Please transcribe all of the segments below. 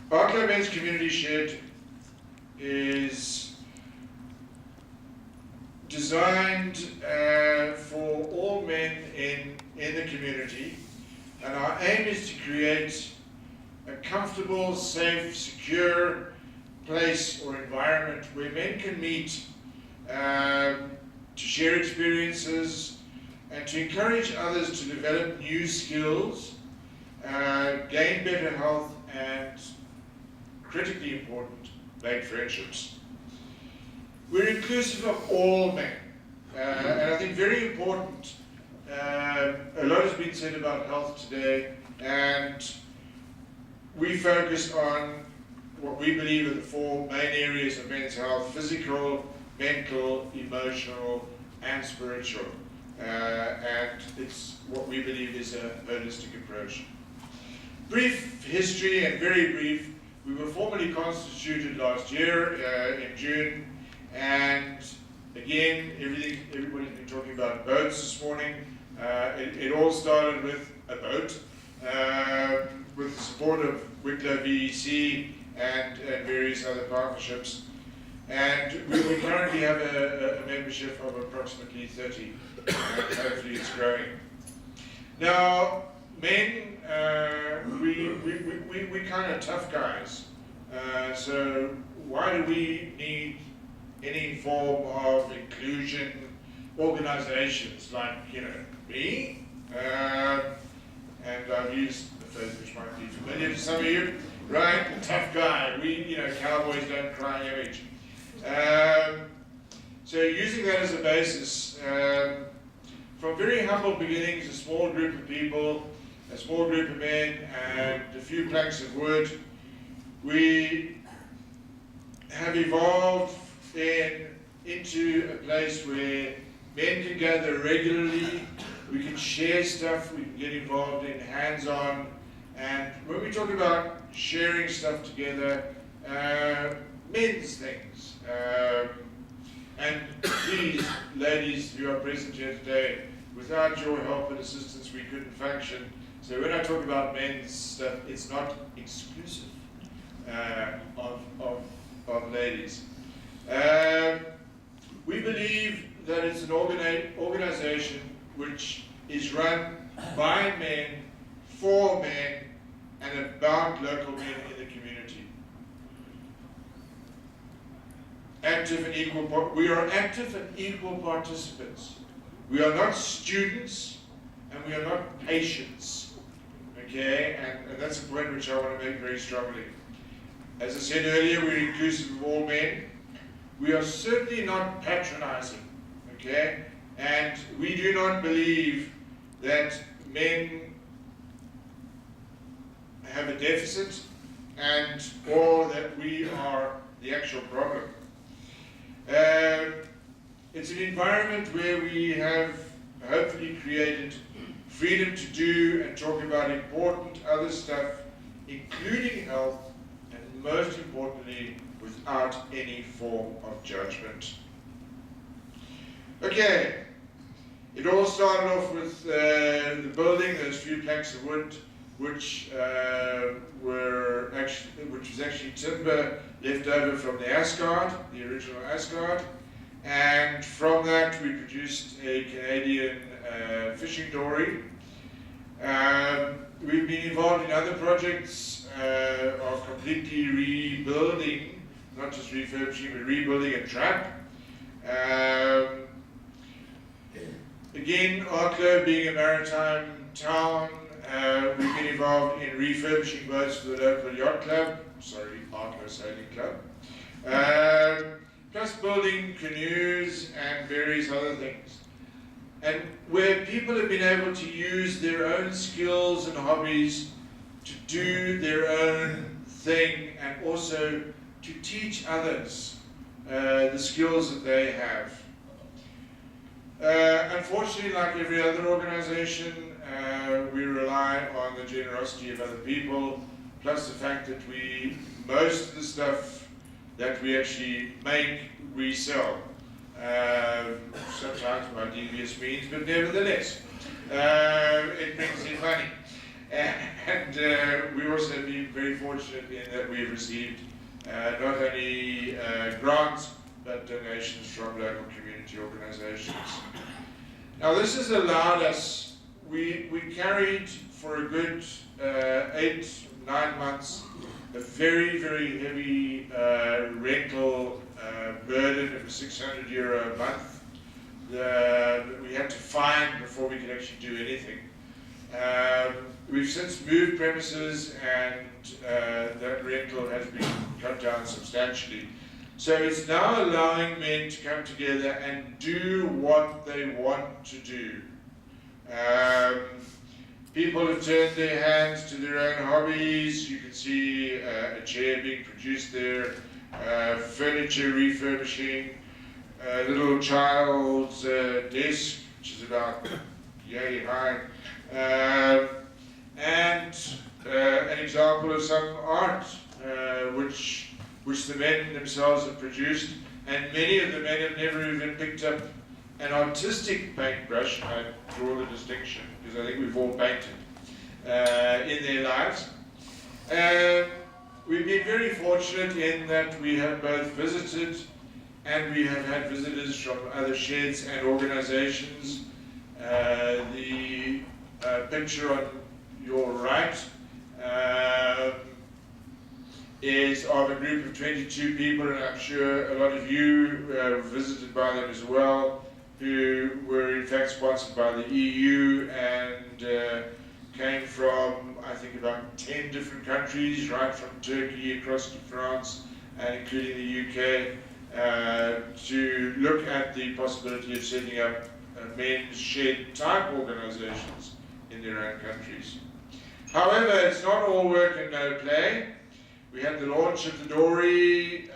Arklow Men's Community Shed is designed for all men in the community, and our aim is to create a comfortable, safe, secure place or environment where men can meet to share experiences and to encourage others to develop new skills, gain better health, and critically important, make friendships. We're inclusive of all men, and I think very important. A lot has been said about health today, and we focus on what we believe are the four main areas of men's health: physical, mental, emotional, and spiritual. And it's what we believe is a holistic approach. Brief history, and very brief. We were formally constituted last year in June, and again, everybody's been talking about boats this morning. It all started with a boat, with the support of Arklow VEC and various other partnerships. And we currently have a membership of approximately 30, and hopefully it's growing. Now, men, we kind of tough guys. So why do we need any form of inclusion organizations like, me? And I've used the phrase which might be familiar to some of you, right? Tough guy. We, cowboys don't cry image. So using that as a basis, from very humble beginnings, a small group of people, a small group of men, and a few planks of wood, we have evolved then into a place where men can gather regularly, we can share stuff, we can get involved in hands-on, and when we talk about sharing stuff together, men's things. And please, ladies who are present here today, without your help and assistance we couldn't function. So when I talk about men's stuff, it's not exclusive of ladies. We believe that it's an organization which is run by men, for men, and about local men in the community. Active and equal. We are active and equal participants. We are not students, and we are not patients. Okay, and that's a point which I want to make very strongly. As I said earlier, we're inclusive of all men. We are certainly not patronizing. Okay, and we do not believe that men have a deficit or that we are the actual problem. It's an environment where we have hopefully created freedom to do and talk about important other stuff, including health, and most importantly, without any form of judgment. Okay, it all started off with the building, those few planks of wood, which was actually timber left over from the Asgard, the original Asgard, and from that we produced a Canadian fishing dory. We've been involved in other projects of completely rebuilding, not just refurbishing, but rebuilding a trap. Again, Arklow being a maritime town, we've been involved in refurbishing boats for the local yacht club, Arklow Sailing Club, plus building canoes and various other things. And where people have been able to use their own skills and hobbies to do their own thing and also to teach others the skills that they have. Unfortunately, like every other organization, we rely on the generosity of other people, plus the fact that most of the stuff that we actually make, we sell. Sometimes by devious means, but nevertheless, it brings in money. And we also have been very fortunate in that we've received not only grants, but donations from local community organizations. Now this has allowed us, we carried for a good 8-9 months a very, very heavy rental burden of €600 a month that we had to find before we could actually do anything. We've since moved premises, and that rental has been cut down substantially. So it's now allowing men to come together and do what they want to do. People have turned their hands to their own hobbies. You can see a chair being produced there, furniture refurbishing, a little child's desk, which is about yay high, and an example of some art which the men themselves have produced, and many of the men have never even picked up an artistic paintbrush. I draw the distinction because I think we've all painted in their lives. We've been very fortunate in that we have both visited and we have had visitors from other sheds and organizations. The picture on your right is of a group of 22 people, and I'm sure a lot of you were visited by them as well, who were in fact sponsored by the EU and came from, I think, about 10 different countries, right from Turkey across to France, and including the UK, to look at the possibility of setting up men's shed type organizations in their own countries. However, it's not all work and no play. We had the launch of the Dory.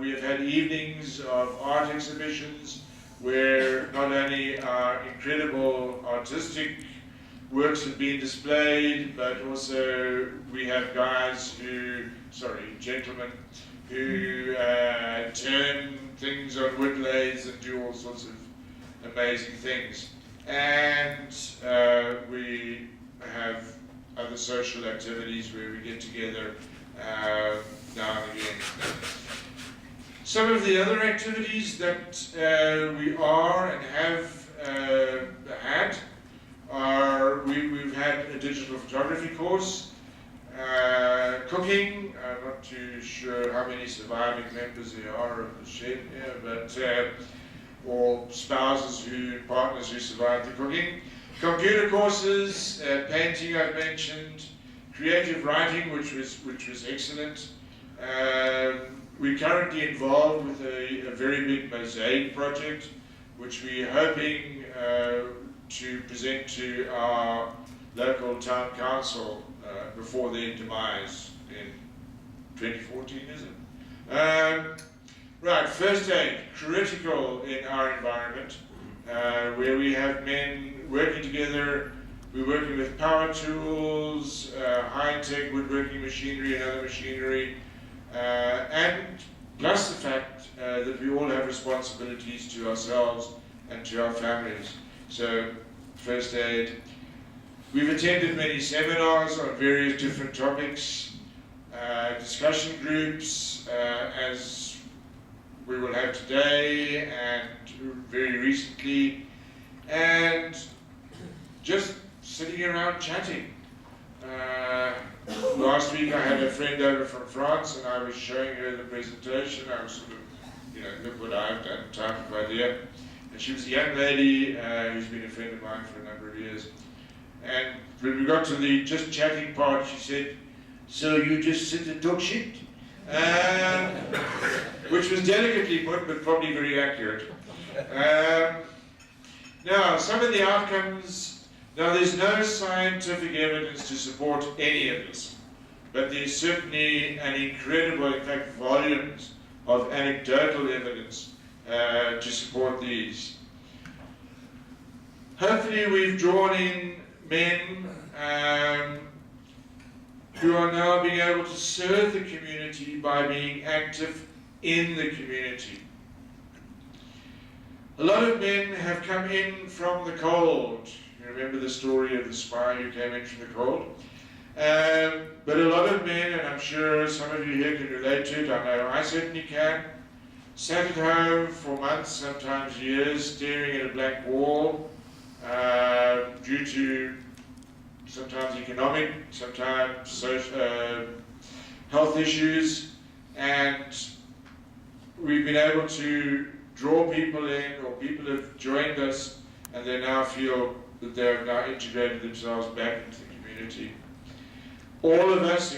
We have had evenings of art exhibitions where not only our incredible artistic works have been displayed, but also we have gentlemen who turn things on wood lathes and do all sorts of amazing things. And we have other social activities where we get together now and again. Some of the other activities that we are and have had are, we've had a digital photography course, cooking. I'm not too sure how many surviving members there are of the shed here, but or spouses partners who survived the cooking. Computer courses, painting I've mentioned, creative writing, which was excellent. We're currently involved with a very big mosaic project, which we're hoping to present to our local town council before their demise in 2014, is it? Right, first aid, critical in our environment, where we have men working together. We're working with power tools, high-tech woodworking machinery and other machinery, and plus the fact that we all have responsibilities to ourselves and to our families. So, first aid. We've attended many seminars on various different topics, discussion groups, as we will have today and very recently, and just sitting around chatting. Last week I had a friend over from France and I was showing her the presentation. I was sort of, look what I've done type of idea. And she was a young lady who's been a friend of mine for a number of years. And when we got to the just chatting part, she said, "So you just sit and talk shit?" Which was delicately put, but probably very accurate. Now, some of the outcomes, there's no scientific evidence to support any of this, but there's certainly an incredible, in fact, volumes of anecdotal evidence to support these. Hopefully we've drawn in men who are now being able to serve the community by being active in the community. A lot of men have come in from the cold. You remember the story of the spy who came in from the cold? But a lot of men, and I'm sure some of you here can relate to it, I know I certainly can, sat at home for months, sometimes years, staring at a blank wall due to sometimes economic, sometimes social, health issues, and we've been able to draw people in, or people have joined us, and they now feel that they have now integrated themselves back into the community. All of us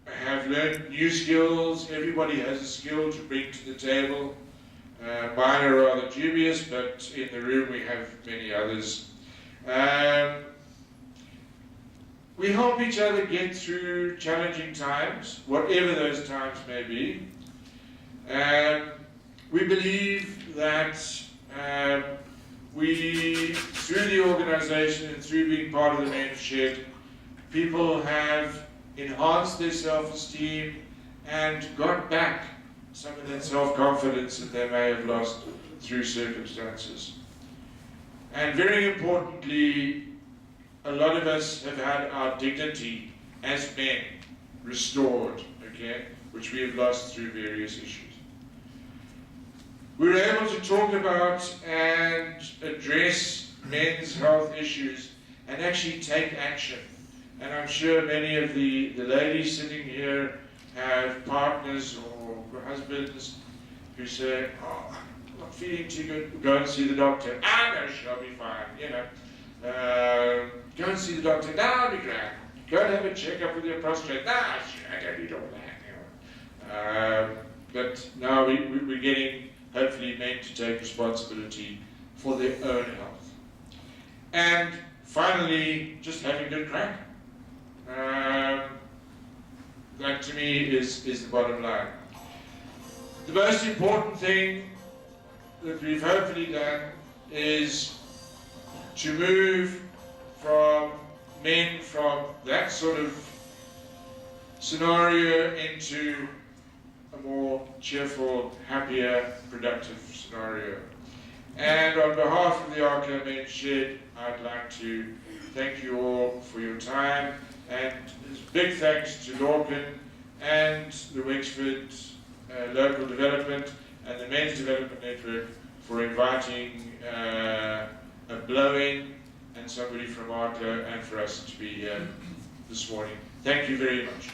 have learned new skills. Everybody has a skill to bring to the table. Mine are rather dubious, but in the room we have many others. We help each other get through challenging times, whatever those times may be. We believe that through the organization and through being part of the Men's Shed, people have enhanced their self-esteem and got back some of that self-confidence that they may have lost through circumstances. And very importantly, a lot of us have had our dignity as men restored, okay, which we have lost through various issues. We were able to talk about and address men's health issues and actually take action. And I'm sure many of the ladies sitting here have partners or husbands who say, oh, I'm not feeling too good, go and see the doctor. Ah, no, she'll be fine, you know. Go and see the doctor. No, I'll be grand. Go and have a checkup with your prostate. No, I don't need all that. You know. But now we're getting, hopefully, men to take responsibility for their own health. And finally, just having good crack. That to me is the bottom line. The most important thing that we've hopefully done is to move from men from that sort of scenario into a more cheerful, happier, productive scenario. And on behalf of the Arklow Men's Shed, I'd like to thank you all for your time, and big thanks to Lorcan and the Wexford Local Development and the Men's Development Network for inviting a blow-in and somebody from Arklow and for us to be here this morning. Thank you very much.